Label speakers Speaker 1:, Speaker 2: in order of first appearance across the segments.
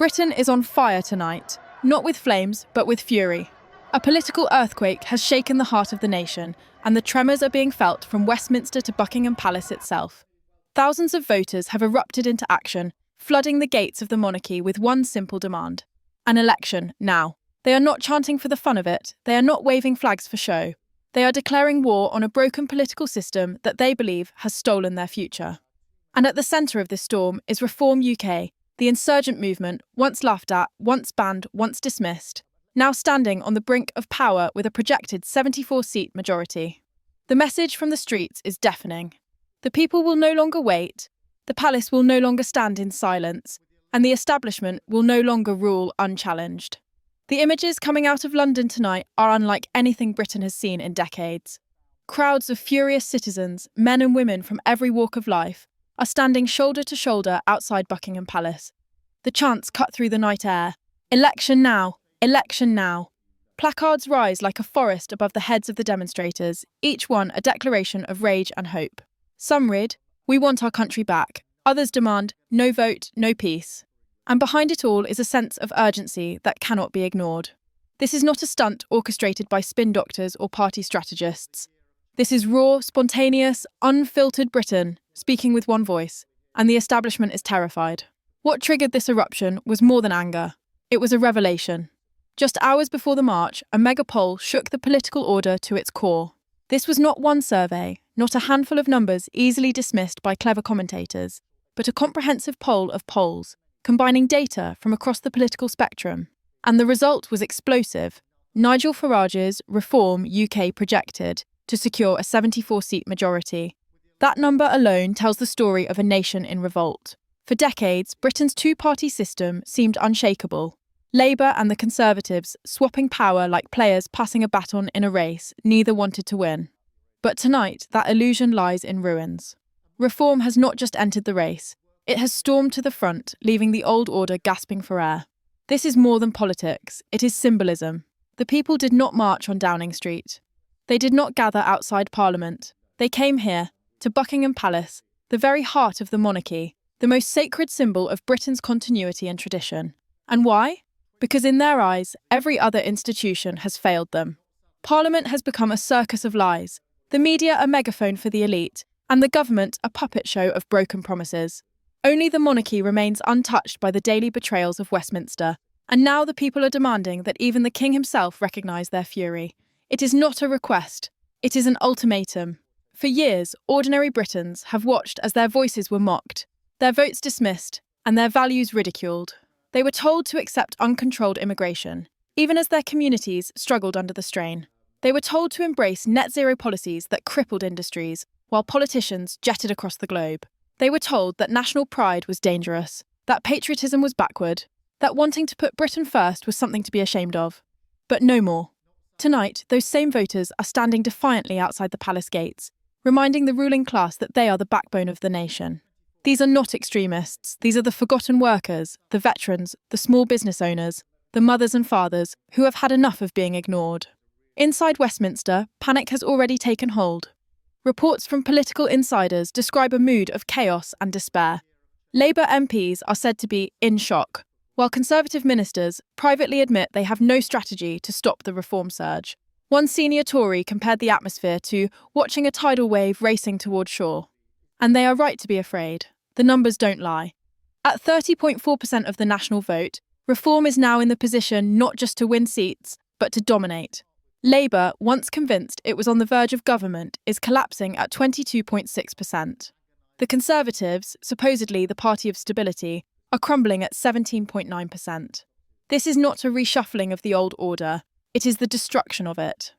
Speaker 1: Britain is on fire tonight, not with flames, but with fury. A political earthquake has shaken the heart of the nation, and the tremors are being felt from Westminster to Buckingham Palace itself. Thousands of voters have erupted into action, flooding the gates of the monarchy with one simple demand: an election now. They are not chanting for the fun of it, they are not waving flags for show. They are declaring war on a broken political system that they believe has stolen their future. And at the centre of this storm is Reform UK, the insurgent movement, once laughed at, once banned, once dismissed, now standing on the brink of power with a projected 74-seat majority. The message from the streets is deafening. The people will no longer wait, the palace will no longer stand in silence, and the establishment will no longer rule unchallenged. The images coming out of London tonight are unlike anything Britain has seen in decades. Crowds of furious citizens, men and women from every walk of life, are standing shoulder to shoulder outside Buckingham Palace. The chants cut through the night air. Election now! Election now! Placards rise like a forest above the heads of the demonstrators, each one a declaration of rage and hope. Some read, "We want our country back." Others demand, "No vote, no peace." And behind it all is a sense of urgency that cannot be ignored. This is not a stunt orchestrated by spin doctors or party strategists. This is raw, spontaneous, unfiltered Britain, speaking with one voice, and the establishment is terrified. What triggered this eruption was more than anger. It was a revelation. Just hours before the march, a mega poll shook the political order to its core. This was not one survey, not a handful of numbers easily dismissed by clever commentators, but a comprehensive poll of polls, combining data from across the political spectrum. And the result was explosive. Nigel Farage's Reform UK projected to secure a 74-seat majority. That number alone tells the story of a nation in revolt. For decades, Britain's two-party system seemed unshakable. Labour and the Conservatives swapping power like players passing a baton in a race neither wanted to win. But tonight, that illusion lies in ruins. Reform has not just entered the race, it has stormed to the front, leaving the old order gasping for air. This is more than politics, it is symbolism. The people did not march on Downing Street. They did not gather outside Parliament. They came here, to Buckingham Palace, the very heart of the monarchy, the most sacred symbol of Britain's continuity and tradition. And why? Because in their eyes, every other institution has failed them. Parliament has become a circus of lies, the media a megaphone for the elite, and the government a puppet show of broken promises. Only the monarchy remains untouched by the daily betrayals of Westminster, and now the people are demanding that even the king himself recognise their fury. It is not a request, it is an ultimatum. For years, ordinary Britons have watched as their voices were mocked, their votes dismissed, and their values ridiculed. They were told to accept uncontrolled immigration, even as their communities struggled under the strain. They were told to embrace net-zero policies that crippled industries, while politicians jetted across the globe. They were told that national pride was dangerous, that patriotism was backward, that wanting to put Britain first was something to be ashamed of. But no more. Tonight, those same voters are standing defiantly outside the palace gates, reminding the ruling class that they are the backbone of the nation. These are not extremists, these are the forgotten workers, the veterans, the small business owners, the mothers and fathers who have had enough of being ignored. Inside Westminster, panic has already taken hold. Reports from political insiders describe a mood of chaos and despair. Labour MPs are said to be in shock, while Conservative ministers privately admit they have no strategy to stop the reform surge. One senior Tory compared the atmosphere to watching a tidal wave racing toward shore. And they are right to be afraid. The numbers don't lie. At 30.4% of the national vote, Reform is now in the position not just to win seats, but to dominate. Labour, once convinced it was on the verge of government, is collapsing at 22.6%. The Conservatives, supposedly the party of stability, are crumbling at 17.9%. This is not a reshuffling of the old order, it is the destruction of it.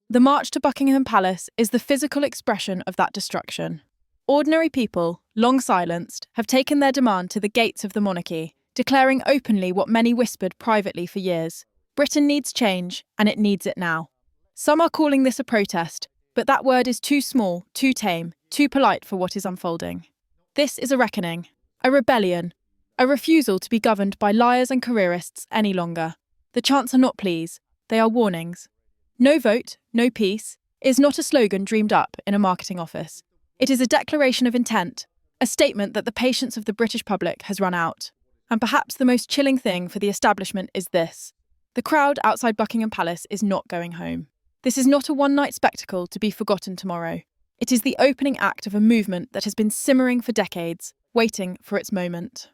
Speaker 1: The march to Buckingham Palace is the physical expression of that destruction. Ordinary people, long silenced, have taken their demand to the gates of the monarchy, declaring openly what many whispered privately for years. Britain needs change, and it needs it now. Some are calling this a protest, but that word is too small, too tame, too polite for what is unfolding. This is a reckoning, a rebellion, a refusal to be governed by liars and careerists any longer. The chants are not pleas, they are warnings. No vote, no peace is not a slogan dreamed up in a marketing office. It is a declaration of intent, a statement that the patience of the British public has run out. And perhaps the most chilling thing for the establishment is this: the crowd outside Buckingham Palace is not going home. This is not a one-night spectacle to be forgotten tomorrow. It is the opening act of a movement that has been simmering for decades, waiting for its moment.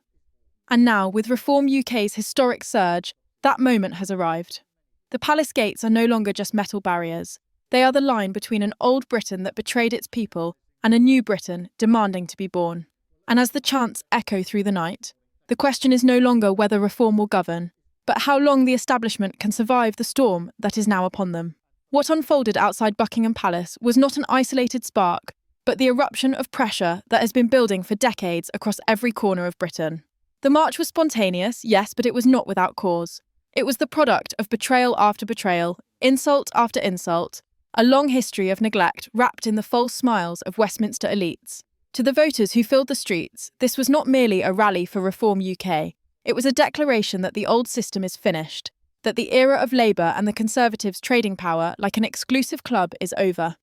Speaker 1: And now, with Reform UK's historic surge, that moment has arrived. The palace gates are no longer just metal barriers. They are the line between an old Britain that betrayed its people and a new Britain demanding to be born. And as the chants echo through the night, the question is no longer whether reform will govern, but how long the establishment can survive the storm that is now upon them. What unfolded outside Buckingham Palace was not an isolated spark, but the eruption of pressure that has been building for decades across every corner of Britain. The march was spontaneous, yes, but it was not without cause. It was the product of betrayal after betrayal, insult after insult, a long history of neglect wrapped in the false smiles of Westminster elites. To the voters who filled the streets, this was not merely a rally for Reform UK. It was a declaration that the old system is finished, that the era of Labour and the Conservatives' trading power like an exclusive club is over.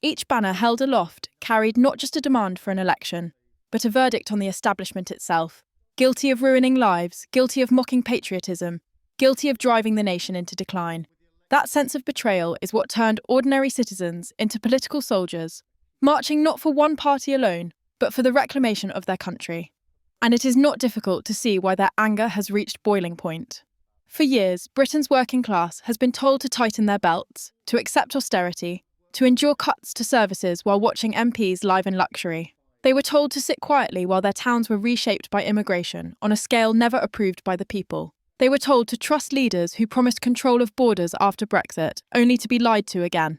Speaker 1: Each banner held aloft carried not just a demand for an election, but a verdict on the establishment itself. Guilty of ruining lives, guilty of mocking patriotism, guilty of driving the nation into decline. That sense of betrayal is what turned ordinary citizens into political soldiers, marching not for one party alone, but for the reclamation of their country. And it is not difficult to see why their anger has reached boiling point. For years, Britain's working class has been told to tighten their belts, to accept austerity, to endure cuts to services while watching MPs live in luxury. They were told to sit quietly while their towns were reshaped by immigration on a scale never approved by the people. They were told to trust leaders who promised control of borders after Brexit, only to be lied to again.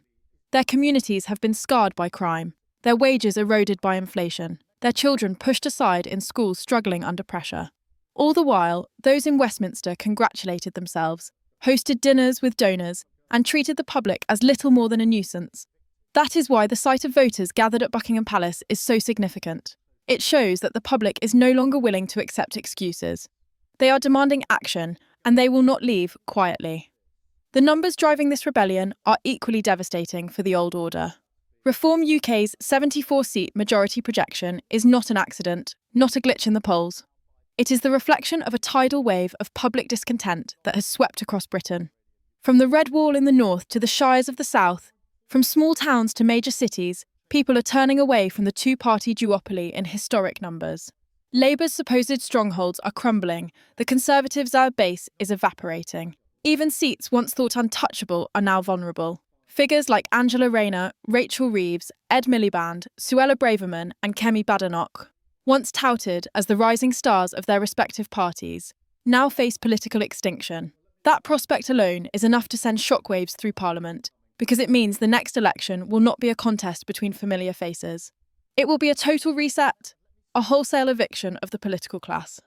Speaker 1: Their communities have been scarred by crime, their wages eroded by inflation, their children pushed aside in schools struggling under pressure. All the while, those in Westminster congratulated themselves, hosted dinners with donors, and treated the public as little more than a nuisance. That is why the sight of voters gathered at Buckingham Palace is so significant. It shows that the public is no longer willing to accept excuses. They are demanding action, and they will not leave quietly. The numbers driving this rebellion are equally devastating for the old order. Reform UK's 74-seat majority projection is not an accident, not a glitch in the polls. It is the reflection of a tidal wave of public discontent that has swept across Britain. From the Red Wall in the north to the shires of the south, from small towns to major cities, people are turning away from the two-party duopoly in historic numbers. Labour's supposed strongholds are crumbling, the Conservatives' base is evaporating. Even seats once thought untouchable are now vulnerable. Figures like Angela Rayner, Rachel Reeves, Ed Miliband, Suella Braverman and Kemi Badenoch, once touted as the rising stars of their respective parties, now face political extinction. That prospect alone is enough to send shockwaves through Parliament, because it means the next election will not be a contest between familiar faces. It will be a total reset, a wholesale eviction of the political class.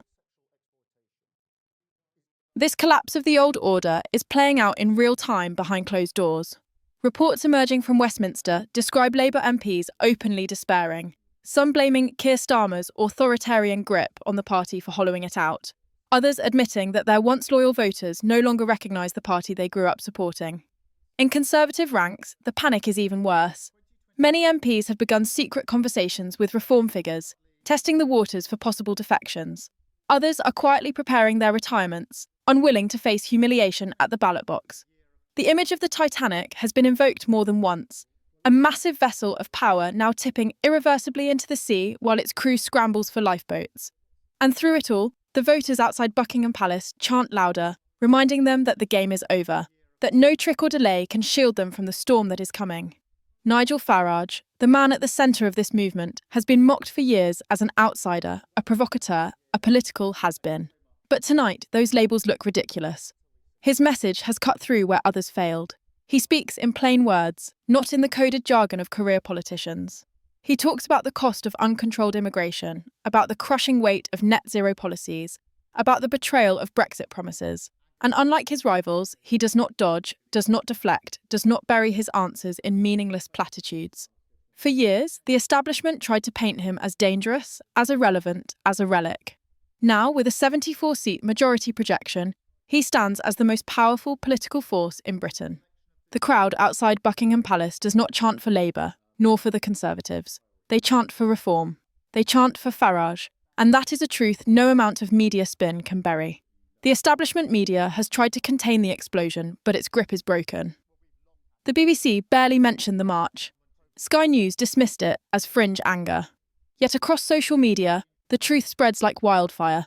Speaker 1: This collapse of the old order is playing out in real time behind closed doors. Reports emerging from Westminster describe Labour MPs openly despairing, some blaming Keir Starmer's authoritarian grip on the party for hollowing it out, others admitting that their once loyal voters no longer recognise the party they grew up supporting. In Conservative ranks, the panic is even worse. Many MPs have begun secret conversations with reform figures, testing the waters for possible defections. Others are quietly preparing their retirements, unwilling to face humiliation at the ballot box. The image of the Titanic has been invoked more than once, a massive vessel of power now tipping irreversibly into the sea while its crew scrambles for lifeboats. And through it all, the voters outside Buckingham Palace chant louder, reminding them that the game is over, that no trick or delay can shield them from the storm that is coming. Nigel Farage, the man at the centre of this movement, has been mocked for years as an outsider, a provocateur, a political has-been. But tonight, those labels look ridiculous. His message has cut through where others failed. He speaks in plain words, not in the coded jargon of career politicians. He talks about the cost of uncontrolled immigration, about the crushing weight of net zero policies, about the betrayal of Brexit promises. And unlike his rivals, he does not dodge, does not deflect, does not bury his answers in meaningless platitudes. For years, the establishment tried to paint him as dangerous, as irrelevant, as a relic. Now, with a 74-seat majority projection, he stands as the most powerful political force in Britain. The crowd outside Buckingham Palace does not chant for Labour, nor for the Conservatives. They chant for reform. They chant for Farage, And that is a truth no amount of media spin can bury. The establishment media has tried to contain the explosion, but its grip is broken. The BBC barely mentioned the march. Sky News dismissed it as fringe anger. Yet across social media, the truth spreads like wildfire.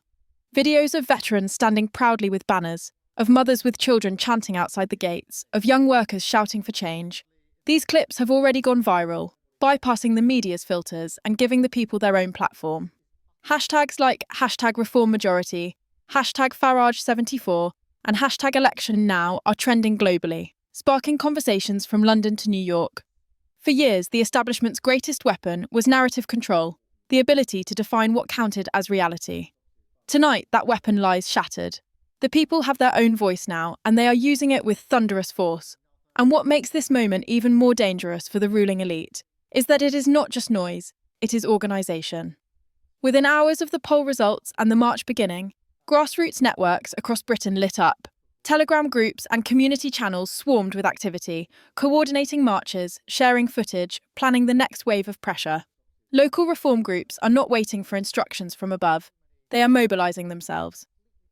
Speaker 1: Videos of veterans standing proudly with banners, of mothers with children chanting outside the gates, of young workers shouting for change. These clips have already gone viral, bypassing the media's filters and giving the people their own platform. Hashtags like #ReformMajority, #Farage74, and #ElectionNow are trending globally, sparking conversations from London to New York. For years, the establishment's greatest weapon was narrative control, the ability to define what counted as reality. Tonight, that weapon lies shattered. The people have their own voice now, and they are using it with thunderous force. And what makes this moment even more dangerous for the ruling elite is that it is not just noise, it is organisation. Within hours of the poll results and the march beginning, grassroots networks across Britain lit up. Telegram groups and community channels swarmed with activity, coordinating marches, sharing footage, planning the next wave of pressure. Local reform groups are not waiting for instructions from above. They are mobilising themselves.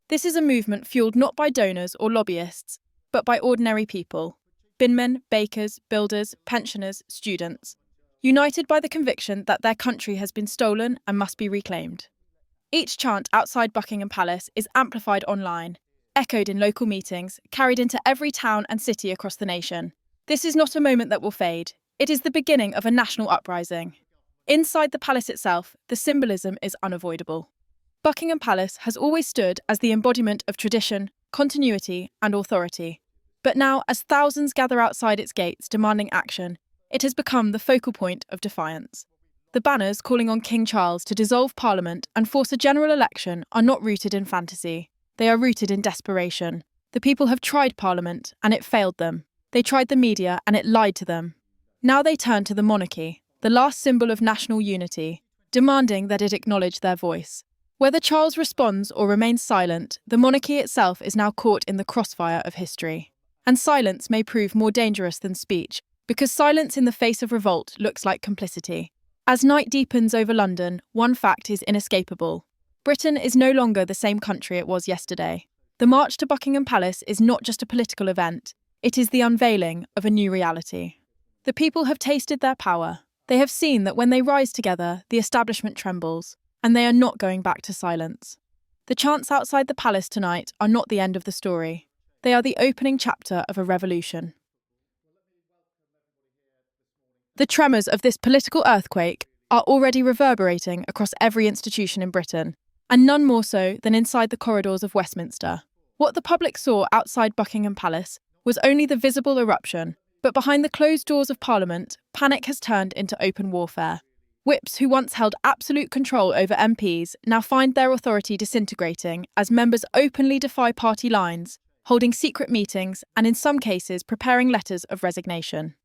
Speaker 1: This is a movement fueled not by donors or lobbyists, but by ordinary people. Binmen, bakers, builders, pensioners, students. United by the conviction that their country has been stolen and must be reclaimed. Each chant outside Buckingham Palace is amplified online, echoed in local meetings, carried into every town and city across the nation. This is not a moment that will fade. It is the beginning of a national uprising. Inside the palace itself, the symbolism is unavoidable. Buckingham Palace has always stood as the embodiment of tradition, continuity, and authority. But now, as thousands gather outside its gates demanding action, it has become the focal point of defiance. The banners calling on King Charles to dissolve Parliament and force a general election are not rooted in fantasy. They are rooted in desperation. The people have tried Parliament, and it failed them. They tried the media, and it lied to them. Now they turn to the monarchy, the last symbol of national unity, demanding that it acknowledge their voice. Whether Charles responds or remains silent, the monarchy itself is now caught in the crossfire of history. And silence may prove more dangerous than speech, because silence in the face of revolt looks like complicity. As night deepens over London, one fact is inescapable. Britain is no longer the same country it was yesterday. The march to Buckingham Palace is not just a political event, it is the unveiling of a new reality. The people have tasted their power. They have seen that when they rise together, the establishment trembles, and they are not going back to silence. The chants outside the palace tonight are not the end of the story. They are the opening chapter of a revolution. The tremors of this political earthquake are already reverberating across every institution in Britain, and none more so than inside the corridors of Westminster. What the public saw outside Buckingham Palace was only the visible eruption, but behind the closed doors of Parliament, panic has turned into open warfare. Whips who once held absolute control over MPs now find their authority disintegrating as members openly defy party lines, holding secret meetings and in some cases preparing letters of resignation.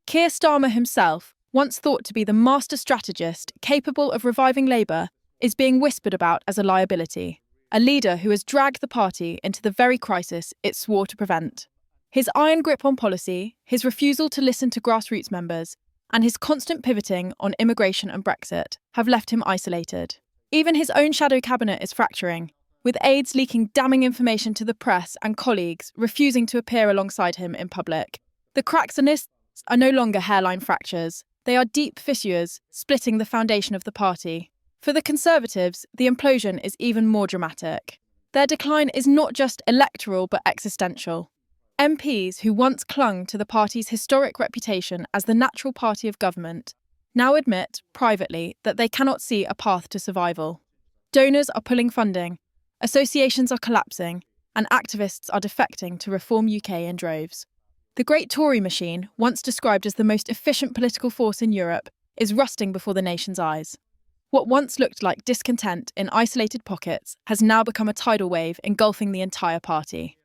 Speaker 1: Keir Starmer himself, once thought to be the master strategist capable of reviving Labour, is being whispered about as a liability, a leader who has dragged the party into the very crisis it swore to prevent. His iron grip on policy, his refusal to listen to grassroots members, and his constant pivoting on immigration and Brexit have left him isolated. Even his own shadow cabinet is fracturing, with aides leaking damning information to the press and colleagues refusing to appear alongside him in public. The cracks in this are no longer hairline fractures. They are deep fissures, splitting the foundation of the party. For the Conservatives, the implosion is even more dramatic. Their decline is not just electoral but existential. MPs who once clung to the party's historic reputation as the natural party of government now admit, privately, that they cannot see a path to survival. Donors are pulling funding, associations are collapsing, and activists are defecting to Reform UK in droves. The great Tory machine, once described as the most efficient political force in Europe, is rusting before the nation's eyes. What once looked like discontent in isolated pockets has now become a tidal wave engulfing the entire party.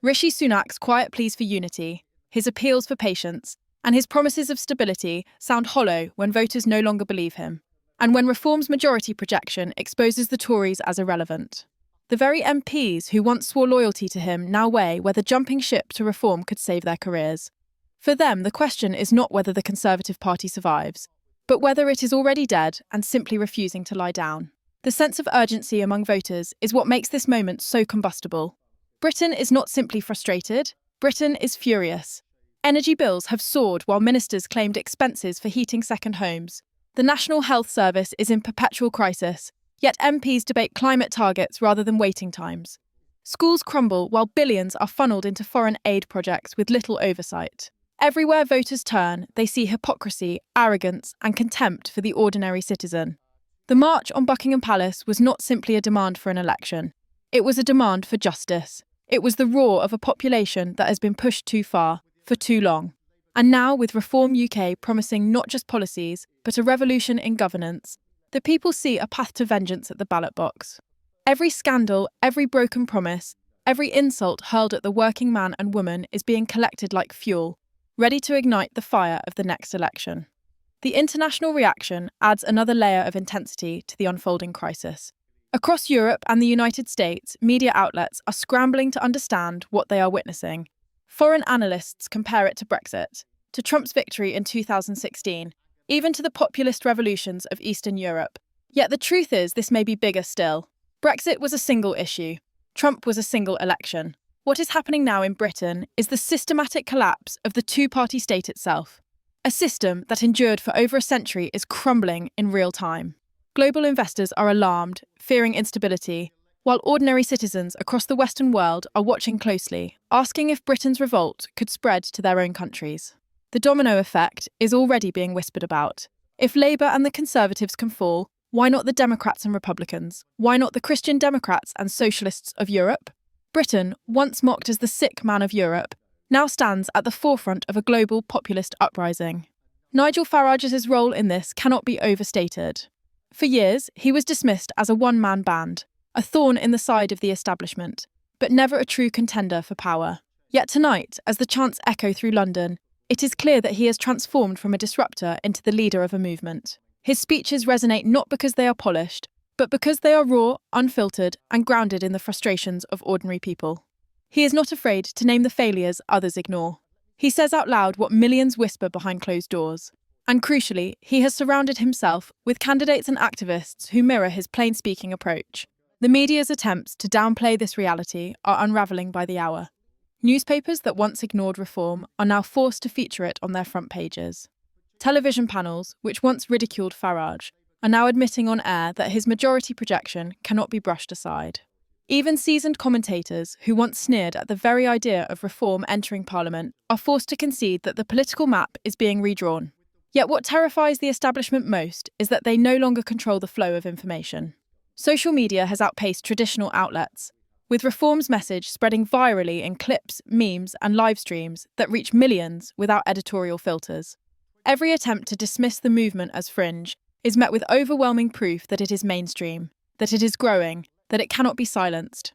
Speaker 1: Rishi Sunak's quiet pleas for unity, his appeals for patience, and his promises of stability sound hollow when voters no longer believe him, and when Reform's majority projection exposes the Tories as irrelevant. The very MPs who once swore loyalty to him now weigh whether jumping ship to Reform could save their careers. For them, the question is not whether the Conservative Party survives, but whether it is already dead and simply refusing to lie down. The sense of urgency among voters is what makes this moment so combustible. Britain is not simply frustrated, Britain is furious. Energy bills have soared while ministers claimed expenses for heating second homes. The National Health Service is in perpetual crisis, yet MPs debate climate targets rather than waiting times. Schools crumble while billions are funneled into foreign aid projects with little oversight. Everywhere voters turn, they see hypocrisy, arrogance, and contempt for the ordinary citizen. The march on Buckingham Palace was not simply a demand for an election. It was a demand for justice. It was the roar of a population that has been pushed too far, for too long. And now, with Reform UK promising not just policies, but a revolution in governance, the people see a path to vengeance at the ballot box. Every scandal, every broken promise, every insult hurled at the working man and woman is being collected like fuel, ready to ignite the fire of the next election. The international reaction adds another layer of intensity to the unfolding crisis. Across Europe and the United States, media outlets are scrambling to understand what they are witnessing. Foreign analysts compare it to Brexit, to Trump's victory in 2016, even to the populist revolutions of Eastern Europe. Yet the truth is this may be bigger still. Brexit was a single issue. Trump was a single election. What is happening now in Britain is the systematic collapse of the two-party state itself. A system that endured for over a century is crumbling in real time. Global investors are alarmed, fearing instability, while ordinary citizens across the Western world are watching closely, asking if Britain's revolt could spread to their own countries. The domino effect is already being whispered about. If Labour and the Conservatives can fall, why not the Democrats and Republicans? Why not the Christian Democrats and Socialists of Europe? Britain, once mocked as the sick man of Europe, now stands at the forefront of a global populist uprising. Nigel Farage's role in this cannot be overstated. For years, he was dismissed as a one-man band, a thorn in the side of the establishment, but never a true contender for power. Yet tonight, as the chants echo through London, it is clear that he has transformed from a disruptor into the leader of a movement. His speeches resonate not because they are polished, but because they are raw, unfiltered, and grounded in the frustrations of ordinary people. He is not afraid to name the failures others ignore. He says out loud what millions whisper behind closed doors. And crucially, he has surrounded himself with candidates and activists who mirror his plain-speaking approach. The media's attempts to downplay this reality are unravelling by the hour. Newspapers that once ignored reform are now forced to feature it on their front pages. Television panels, which once ridiculed Farage, are now admitting on air that his majority projection cannot be brushed aside. Even seasoned commentators, who once sneered at the very idea of reform entering Parliament, are forced to concede that the political map is being redrawn. Yet what terrifies the establishment most is that they no longer control the flow of information. Social media has outpaced traditional outlets, with reform's message spreading virally in clips, memes, and live streams that reach millions without editorial filters. Every attempt to dismiss the movement as fringe is met with overwhelming proof that it is mainstream, that it is growing, that it cannot be silenced.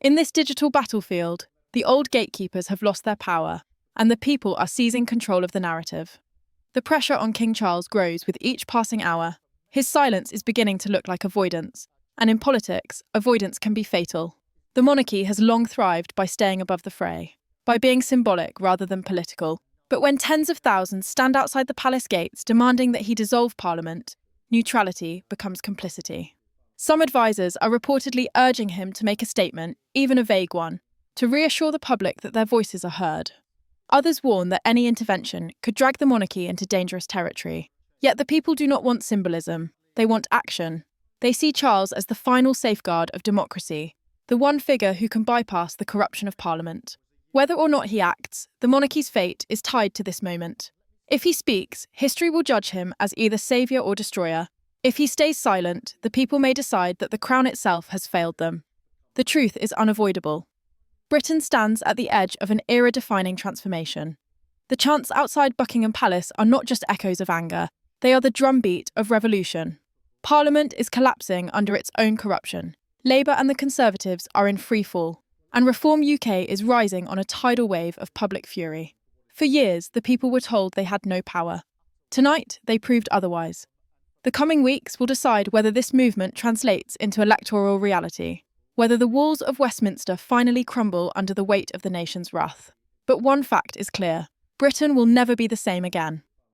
Speaker 1: In this digital battlefield, the old gatekeepers have lost their power, and the people are seizing control of the narrative. The pressure on King Charles grows with each passing hour. His silence is beginning to look like avoidance, and in politics, avoidance can be fatal. The monarchy has long thrived by staying above the fray, by being symbolic rather than political. But when tens of thousands stand outside the palace gates demanding that he dissolve Parliament, neutrality becomes complicity. Some advisors are reportedly urging him to make a statement, even a vague one, to reassure the public that their voices are heard. Others warn that any intervention could drag the monarchy into dangerous territory. Yet the people do not want symbolism, they want action. They see Charles as the final safeguard of democracy, the one figure who can bypass the corruption of Parliament. Whether or not he acts, the monarchy's fate is tied to this moment. If he speaks, history will judge him as either saviour or destroyer. If he stays silent, the people may decide that the crown itself has failed them. The truth is unavoidable. Britain stands at the edge of an era-defining transformation. The chants outside Buckingham Palace are not just echoes of anger, they are the drumbeat of revolution. Parliament is collapsing under its own corruption. Labour and the Conservatives are in free fall, and Reform UK is rising on a tidal wave of public fury. For years, the people were told they had no power. Tonight, they proved otherwise. The coming weeks will decide whether this movement translates into electoral reality, whether the walls of Westminster finally crumble under the weight of the nation's wrath. But one fact is clear: Britain will never be the same again.